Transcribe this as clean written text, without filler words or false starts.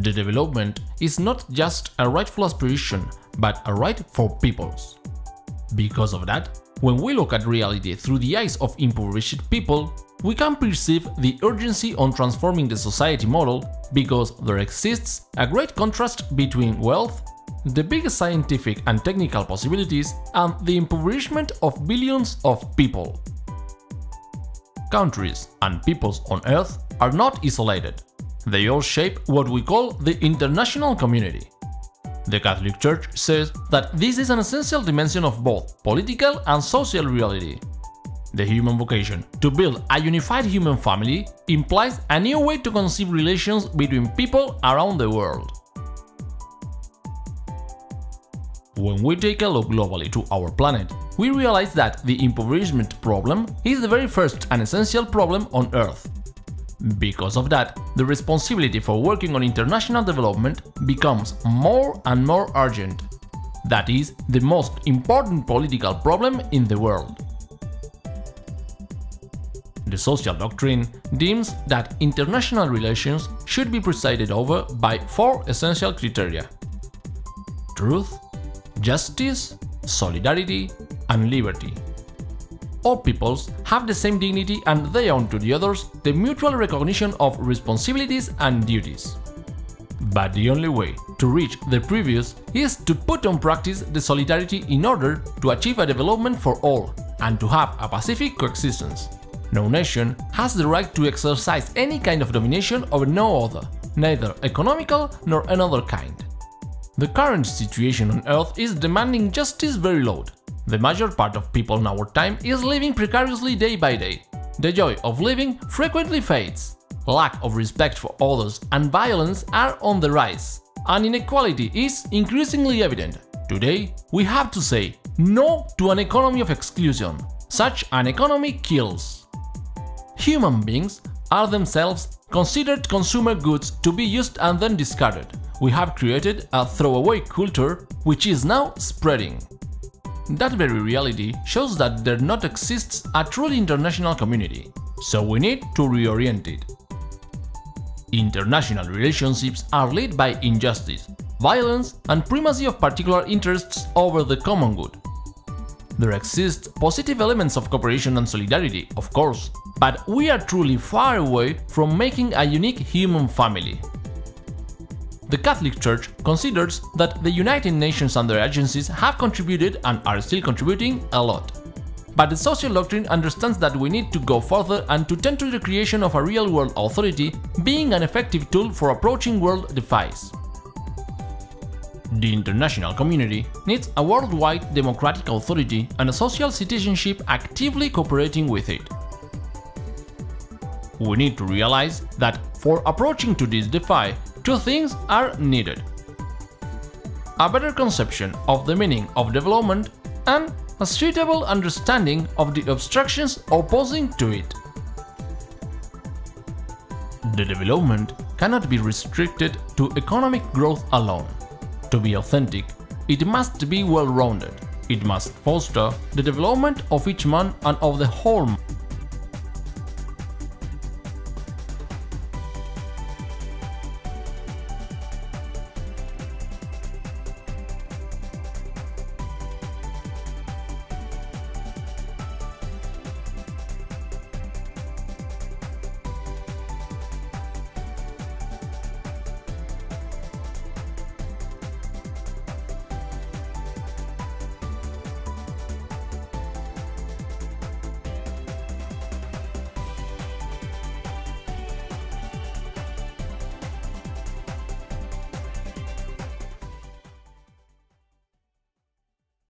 The development is not just a rightful aspiration, but a right for peoples. Because of that, when we look at reality through the eyes of impoverished people, we can perceive the urgency on transforming the society model because there exists a great contrast between wealth, the biggest scientific and technical possibilities, and the impoverishment of billions of people. Countries and peoples on Earth are not isolated. They all shape what we call the international community. The Catholic Church says that this is an essential dimension of both political and social reality. The human vocation to build a unified human family implies a new way to conceive relations between people around the world. When we take a look globally to our planet, we realize that the impoverishment problem is the very first and essential problem on Earth. Because of that, the responsibility for working on international development becomes more and more urgent. That is the most important political problem in the world. The social doctrine deems that international relations should be presided over by 4 essential criteria: truth, justice, solidarity, and liberty. All peoples have the same dignity and they owe to the others the mutual recognition of responsibilities and duties. But the only way to reach the previous is to put on practice the solidarity in order to achieve a development for all and to have a pacific coexistence. No nation has the right to exercise any kind of domination over no other, neither economical nor another kind. The current situation on Earth is demanding justice very loud. The major part of people in our time is living precariously day by day. The joy of living frequently fades. Lack of respect for others and violence are on the rise, and inequality is increasingly evident. Today, we have to say no to an economy of exclusion. Such an economy kills. Human beings are themselves considered consumer goods to be used and then discarded. We have created a throwaway culture which is now spreading. That very reality shows that there not exists a truly international community, so we need to reorient it. International relationships are led by injustice, violence, and primacy of particular interests over the common good. There exist positive elements of cooperation and solidarity, of course, but we are truly far away from making a unique human family. The Catholic Church considers that the United Nations and their agencies have contributed and are still contributing a lot. But the social doctrine understands that we need to go further and to tend to the creation of a real world authority being an effective tool for approaching world defies. The international community needs a worldwide democratic authority and a social citizenship actively cooperating with it. We need to realize that for approaching to this defy, 2 things are needed: a better conception of the meaning of development and a suitable understanding of the obstructions opposing to it. The development cannot be restricted to economic growth alone. To be authentic, it must be well-rounded. It must foster the development of each man and of the whole.